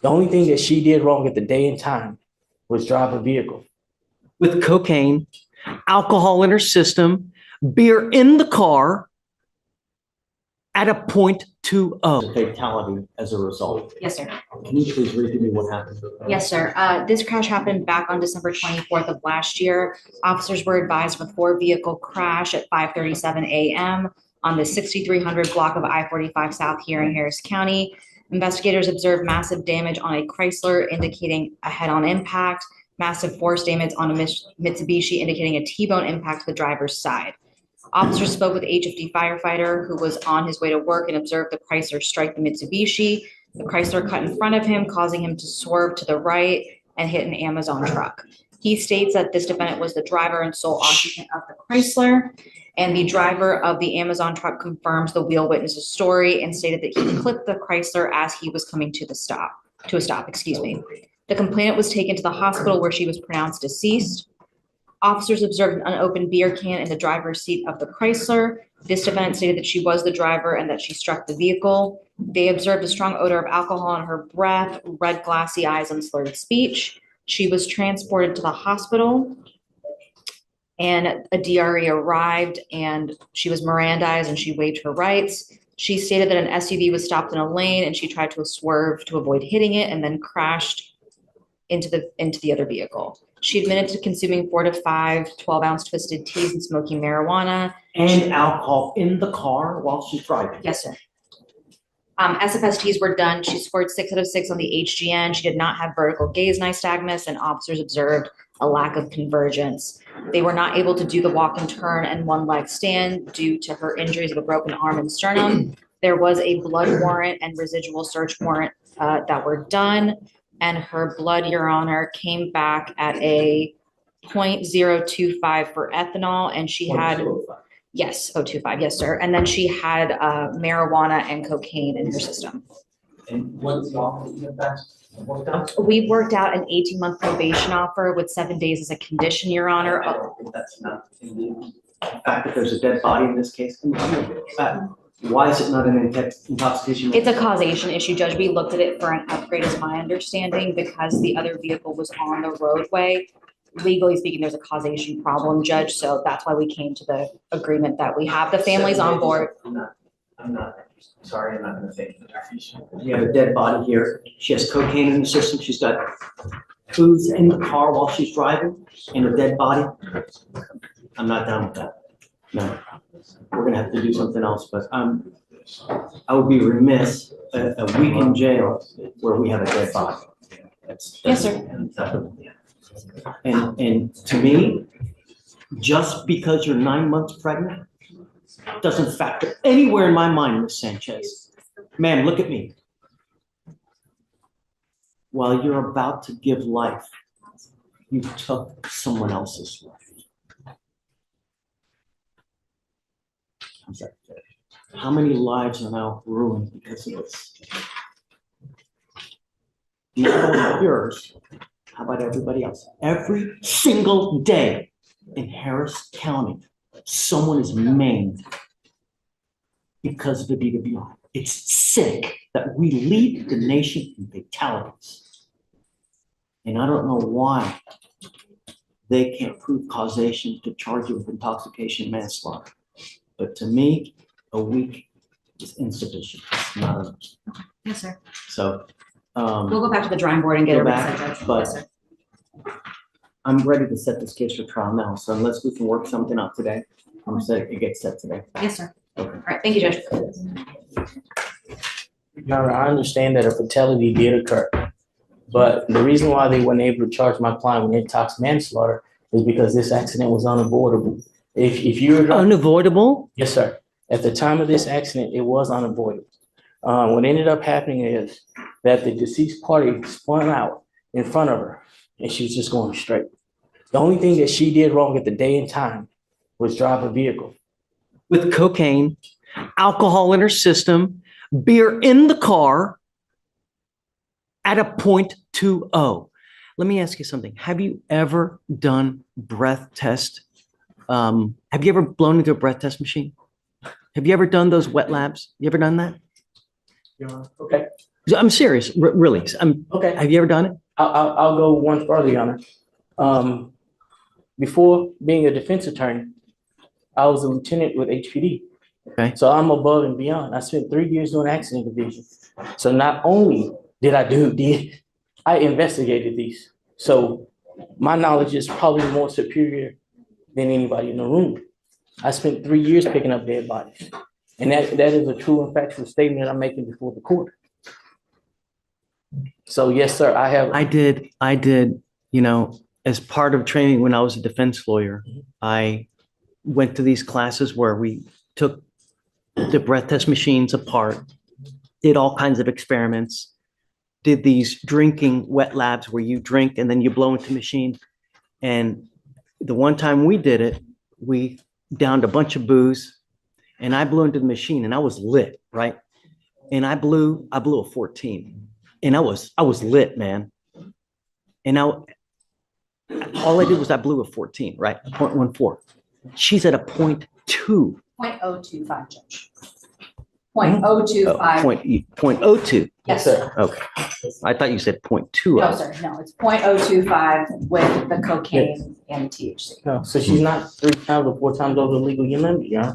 The only thing that she did wrong at the day and time was drive a vehicle. With cocaine, alcohol in her system, beer in the car at a .20. Fatality as a result. Yes, sir. Can you please read to me what happened? Yes, sir. This crash happened back on December 24th of last year. Officers were advised of a four-vehicle crash at 5:37 a.m. on the 6300 block of I-45 South here in Harris County. Investigators observed massive damage on a Chrysler, indicating a head-on impact, massive force damage on a Mitsubishi, indicating a T-bone impact to the driver's side. Officers spoke with HFD firefighter who was on his way to work and observed the Chrysler strike the Mitsubishi. The Chrysler cut in front of him, causing him to swerve to the right and hit an Amazon truck. He states that this defendant was the driver and sole occupant of the Chrysler, and the driver of the Amazon truck confirms the wheel witness's story and stated that he clipped the Chrysler as he was coming to a stop. The complainant was taken to the hospital where she was pronounced deceased. Officers observed an unopened beer can in the driver's seat of the Chrysler. This defendant stated that she was the driver and that she struck the vehicle. They observed a strong odor of alcohol in her breath, red glassy eyes, and slurred speech. She was transported to the hospital, and a DRE arrived, and she was Mirandized, and she waived her rights. She stated that an SUV was stopped in a lane, and she tried to swerve to avoid hitting it, and then crashed into the other vehicle. She admitted to consuming 4 to 5 12-ounce twisted teas and smoking marijuana. And alcohol in the car while she's driving? Yes, sir. SFSTs were done. She scored 6 out of 6 on the HGN. She did not have vertical gaze nystagmus, and officers observed a lack of convergence. They were not able to do the walk and turn and one leg stand due to her injuries of a broken arm and sternum. There was a blood warrant and residual search warrant that were done, and her blood, Your Honor, came back at a .025 for ethanol, and she had, yes, 0.25, yes, sir. And then she had marijuana and cocaine in her system. And what's the offer you worked out? We worked out an 18-month probation offer with 7 days as a condition, Your Honor. I don't think that's enough. The fact that there's a dead body in this case, why is it not an intoxication? It's a causation issue, Judge. We looked at it for an upgrade, is my understanding, because the other vehicle was on the roadway. Legally speaking, there's a causation problem, Judge, so that's why we came to the agreement that we have the families on board. I'm not sorry, I'm not gonna take it. You have a dead body here. She has cocaine in the system. She's got booze in the car while she's driving and a dead body. I'm not down with that. No, we're gonna have to do something else, but I would be remiss a week in jail where we have a dead body. Yes, sir. And to me, just because you're 9 months pregnant doesn't factor anywhere in my mind, Ms. Sanchez. Ma'am, look at me. While you're about to give life, you took someone else's life. I'm sorry. How many lives are now ruined because of this? Not only yours, how about everybody else? Every single day in Harris County, someone is maimed because of the DWI. It's sick that we lead the nation in fatalities. And I don't know why they can't prove causation to charge you with intoxication manslaughter. But to me, a week is insufficient. It's not enough. Yes, sir. So We'll go back to the drawing board and get go it back, reset, Judge. but Yes, sir. I'm ready to set this case for trial now. So unless we can work something out today, I'm saying it gets set today. Yes, sir. Okay. All right, thank you, Judge. Your Honor, I understand that a fatality did occur, but the reason why they weren't able to charge my client with intox manslaughter is because this accident was unavoidable. If you're Unavoidable? Yes, sir. At the time of this accident, it was unavoidable. What ended up happening is that the deceased party spun out in front of her, and she was just going straight. The only thing that she did wrong at the day and time was drive a vehicle. With cocaine, alcohol in her system, beer in the car at a .20. Let me ask you something. Have you ever done breath test? Have you ever blown into a breath test machine? Have you ever done those wet labs? You ever done that? Okay. I'm serious, really. Okay, Have you ever done it? I'll go one further, Your Honor. Before being a defense attorney, I was a lieutenant with HPD. Okay. So I'm above and beyond. I spent 3 years doing accident division. So not only did I investigated these. So my knowledge is probably more superior than anybody in the room. I spent 3 years picking up dead bodies. And that is a true and factual statement I'm making before the court. So yes, sir, I have. I did, as part of training when I was a defense lawyer, I went to these classes where we took the breath test machines apart, did all kinds of experiments, did these drinking wet labs where you drink and then you blow into the machine. And the one time we did it, we downed a bunch of booze and I blew into the machine and I was lit, right? And I blew a 14 and I was lit, man. And now all I did was I blew a 14, right? 0.14. She's at a 0.2. 0.025, Judge. 0.025. 0.02. Yes, sir. Okay. I thought you said 0.2. No, sir. No, it's 0.025 with the cocaine and THC. No, so she's not 3 times or 4 times over the legal limit, yeah.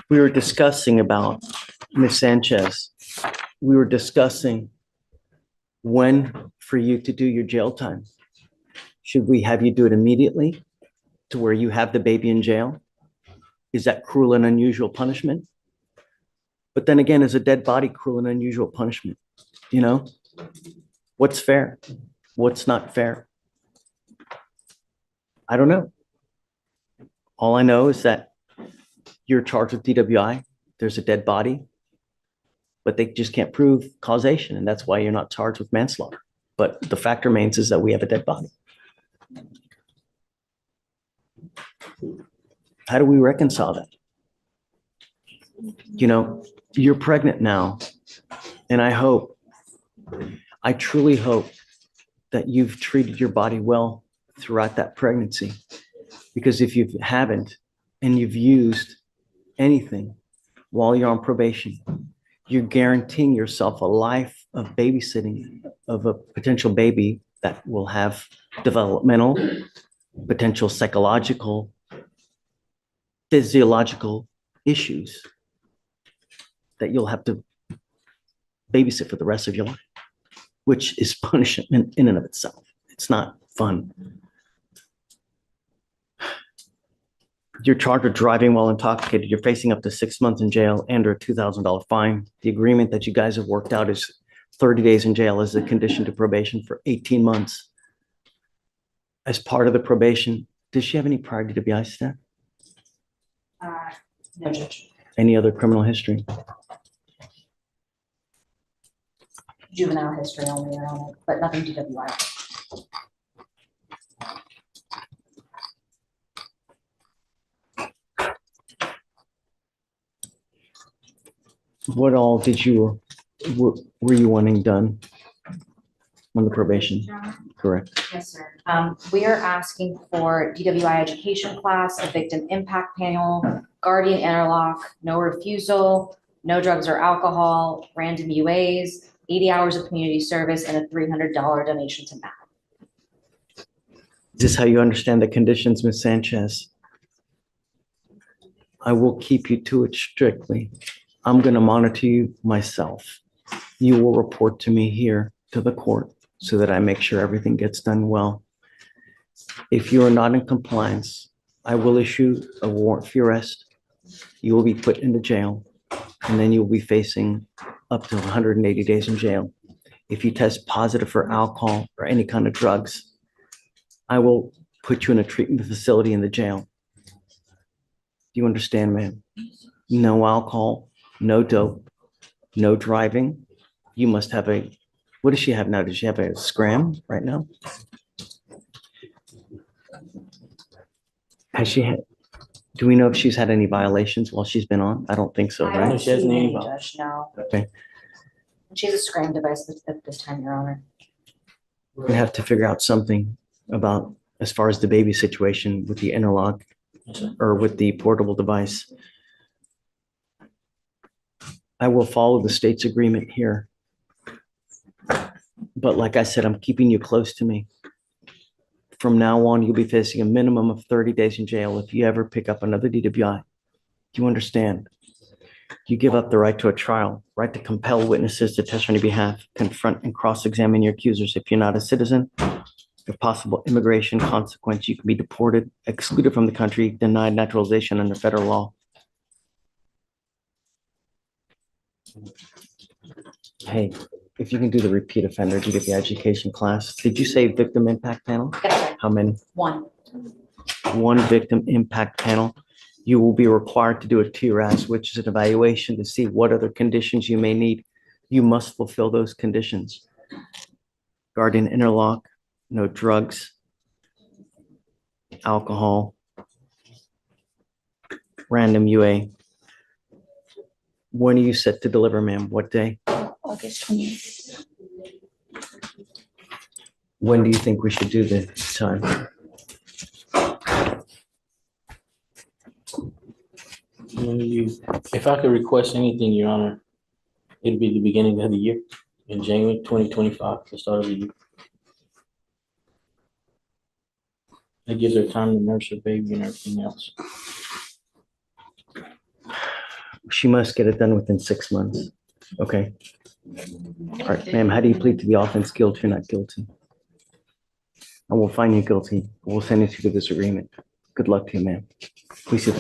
We were discussing about Ms. Sanchez. We were discussing when for you to do your jail time. Should we have you do it immediately to where you have the baby in jail? Is that cruel and unusual punishment? But then again, is a dead body cruel and unusual punishment? What's fair? What's not fair? I don't know. All I know is that you're charged with DWI. There's a dead body, but they just can't prove causation. And that's why you're not charged with manslaughter. But the fact remains is that we have a dead body. How do we reconcile that? You're pregnant now. And I truly hope that you've treated your body well throughout that pregnancy. Because if you haven't, and you've used anything while you're on probation, you're guaranteeing yourself a life of babysitting of a potential baby that will have developmental, potential psychological, physiological issues that you'll have to babysit for the rest of your life, which is punishment in and of itself. It's not fun. You're charged with driving while intoxicated. You're facing up to 6 months in jail and or a $2,000 fine. The agreement that you guys have worked out is 30 days in jail as a condition to probation for 18 months. As part of the probation, does she have any prior DWI staff? No, Judge. Any other criminal history? Juvenile history only, but nothing DWI. What all were you wanting done on the probation? Correct. Yes, sir. We are asking for DWI education class, a victim impact panel, guardian interlock, no refusal, no drugs or alcohol, random UAs, 80 hours of community service, and a $300 donation to MAP. Is this how you understand the conditions, Ms. Sanchez? I will keep you to it strictly. I'm going to monitor you myself. You will report to me here to the court so that I make sure everything gets done well. If you are not in compliance, I will issue a warrant for your arrest. You will be put into jail, and then you'll be facing up to 180 days in jail. If you test positive for alcohol or any kind of drugs, I will put you in a treatment facility in the jail. Do you understand, ma'am? No alcohol, no dope, no driving. You must have what does she have now? Does she have a scram right now? Has she had, Do we know if she's had any violations while she's been on? I don't think so, I right? don't She hasn't see any, any Judge, no. Okay. She has a screen device at this time, Your Honor. We're gonna have to figure out something about as far as the baby situation with the interlock Yes, sir. or with the portable device. I will follow the state's agreement here. But like I said, I'm keeping you close to me. From now on, you'll be facing a minimum of 30 days in jail if you ever pick up another DWI. Do you understand? You give up the right to a trial, right to compel witnesses to testify on your behalf, confront and cross-examine your accusers. If you're not a citizen, if possible immigration consequence, you can be deported, excluded from the country, denied naturalization under federal law. Hey, if you can do the repeat offender, do you get the education class? Did you say victim impact panel? Yes, sir. How many? One. One victim impact panel. You will be required to do a TRAS, which is an evaluation to see what other conditions you may need. You must fulfill those conditions. Guardian interlock, no drugs, alcohol, random UA. When are you set to deliver, ma'am? What day? August 28th. When do you think we should do the time? If I could request anything, Your Honor, it'd be the beginning of the year, in January 2025, the start of the year. That gives her time to nurse her baby and everything else. She must get it done within 6 months. Okay. All right, ma'am, how do you plead to the offense, guilty or not guilty? I will find you guilty. We'll send you to the disagreement. Good luck to you, ma'am. Please sit down.